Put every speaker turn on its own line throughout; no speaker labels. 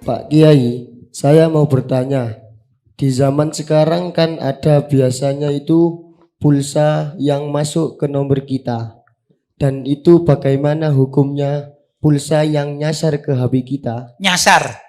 Pak Kiai, saya mau bertanya. Di zaman sekarang kan ada biasanya itu pulsa yang masuk ke nomor kita. Dan itu bagaimana hukumnya pulsa yang nyasar ke HP kita?
Nyasar.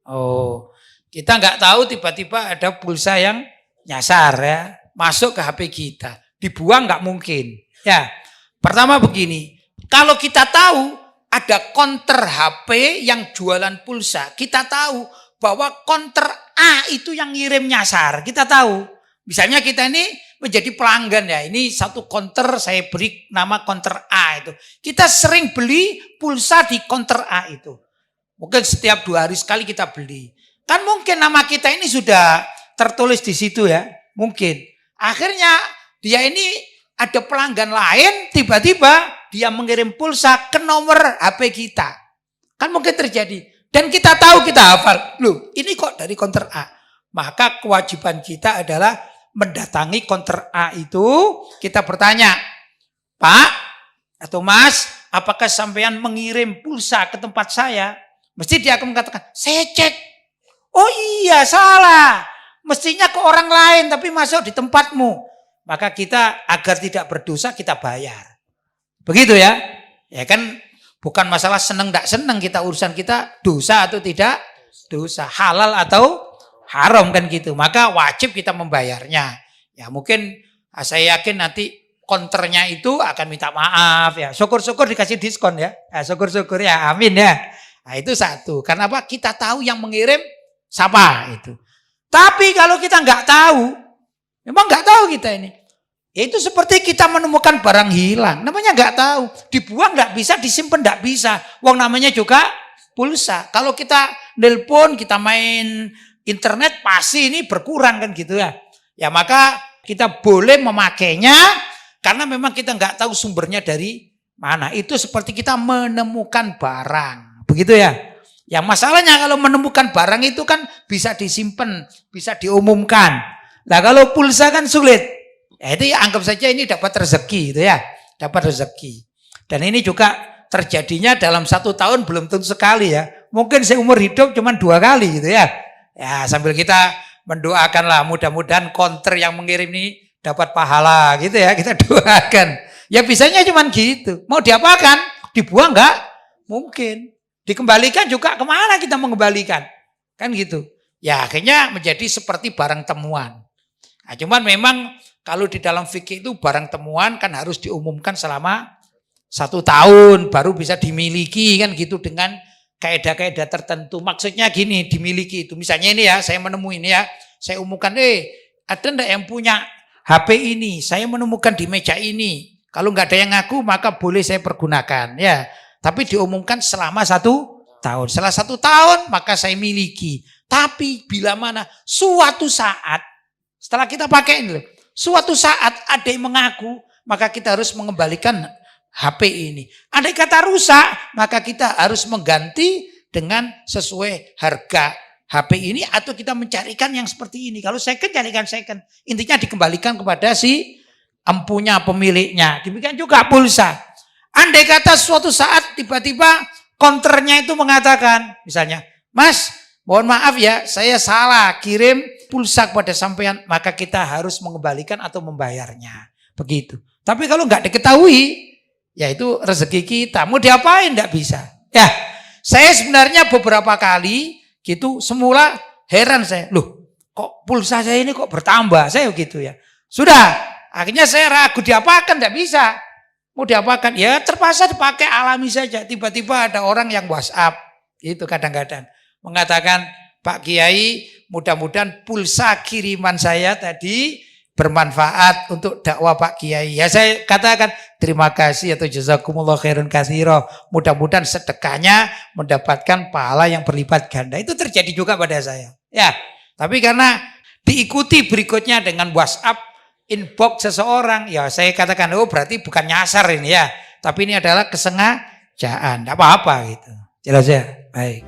Oh, kita nggak tahu tiba-tiba ada pulsa yang nyasar ya, masuk ke HP kita. Dibuang nggak mungkin. Ya, pertama begini, kalau kita tahu ada counter HP yang jualan pulsa, kita tahu bahwa counter A itu yang ngirim nyasar, kita tahu. Misalnya kita ini menjadi pelanggan ya, ini satu counter saya beri nama counter A itu. Kita sering beli pulsa di counter A itu. Mungkin setiap 2 hari sekali kita beli. Kan mungkin nama kita ini sudah tertulis di situ ya, mungkin. Akhirnya dia ini ada pelanggan lain, tiba-tiba dia mengirim pulsa ke nomor HP kita. Kan mungkin terjadi. Dan kita tahu, kita hafal. Loh, ini kok dari counter A. Maka kewajiban kita adalah mendatangi counter A itu, kita bertanya, Pak atau Mas, apakah sampean mengirim pulsa ke tempat saya? Mesti dia akan mengatakan, saya cek. Oh iya, salah. Mestinya ke orang lain, tapi masuk di tempatmu. Maka kita agar tidak berdosa, kita bayar. Begitu ya. Ya kan bukan masalah seneng tidak seneng, kita urusan kita dosa atau tidak dosa, halal atau haram kan gitu. Maka wajib kita membayarnya. Ya mungkin saya yakin nanti konternya itu akan minta maaf ya. Syukur-syukur dikasih diskon ya. Syukur-syukur ya, amin ya. Nah itu satu. Karena apa? Kita tahu yang mengirim siapa itu. Tapi kalau kita nggak tahu, memang nggak tahu kita ini. Itu seperti kita menemukan barang hilang. Namanya nggak tahu. Dibuang nggak bisa, disimpan nggak bisa. Uang namanya juga pulsa. Kalau kita nelpon, kita main internet, pasti ini berkurang kan gitu ya. Ya maka kita boleh memakainya karena memang kita nggak tahu sumbernya dari mana. Itu seperti kita menemukan barang. Begitu ya. Yang masalahnya kalau menemukan barang itu kan bisa disimpan, bisa diumumkan. Nah kalau pulsa kan sulit. Ya itu ya anggap saja ini dapat rezeki gitu ya. Dapat rezeki. Dan ini juga terjadinya dalam 1 tahun belum tentu sekali ya. Mungkin seumur hidup cuma 2 kali gitu ya. Ya sambil kita mendoakanlah mudah-mudahan counter yang mengirim ini dapat pahala gitu ya. Kita doakan. Ya bisanya cuma gitu. Mau diapakan? Dibuang enggak? Mungkin. Dikembalikan juga kemana kita mengembalikan? Kan gitu. Ya akhirnya menjadi seperti barang temuan. Nah, cuman memang kalau di dalam fikih itu barang temuan kan harus diumumkan selama 1 tahun baru bisa dimiliki kan gitu dengan kaidah-kaidah tertentu. Maksudnya gini, dimiliki itu. Misalnya ini ya, saya menemui ini ya, saya umumkan, ada enggak yang punya HP ini? Saya menemukan di meja ini. Kalau enggak ada yang ngaku maka boleh saya pergunakan ya. Tapi diumumkan selama 1 tahun. Setelah 1 tahun maka saya miliki. Tapi bila mana suatu saat setelah kita pakai ini, suatu saat ada yang mengaku, maka kita harus mengembalikan HP ini. Andai kata rusak, maka kita harus mengganti dengan sesuai harga HP ini atau kita mencarikan yang seperti ini. Kalau second, carikan second. Intinya dikembalikan kepada si empunya pemiliknya. Demikian juga pulsa. Andai kata suatu saat tiba-tiba counternya itu mengatakan, misalnya, Mas, mohon maaf ya, saya salah kirim pulsa kepada sampean, maka kita harus mengembalikan atau membayarnya. Begitu. Tapi kalau nggak diketahui, ya itu rezeki kita. Mau diapain? Nggak bisa. Ya, saya sebenarnya beberapa kali gitu semula heran saya. Loh, kok pulsa saya ini kok bertambah? Saya begitu ya. Sudah, akhirnya saya ragu diapakan, nggak bisa. Mau diapakan? Ya terpaksa dipakai alami saja. Tiba-tiba ada orang yang WhatsApp. Itu kadang-kadang mengatakan, Pak Kiai, mudah-mudahan pulsa kiriman saya tadi bermanfaat untuk dakwah Pak Kiai. Ya saya katakan terima kasih atau jazakumullah khairan katsira. Mudah-mudahan sedekahnya mendapatkan pahala yang berlipat ganda. Itu terjadi juga pada saya. Ya, tapi karena diikuti berikutnya dengan WhatsApp inbox seseorang, ya saya katakan oh berarti bukan nyasar ini ya, tapi ini adalah kesengajaan. Tidak apa-apa gitu. Jelas ya? Baik.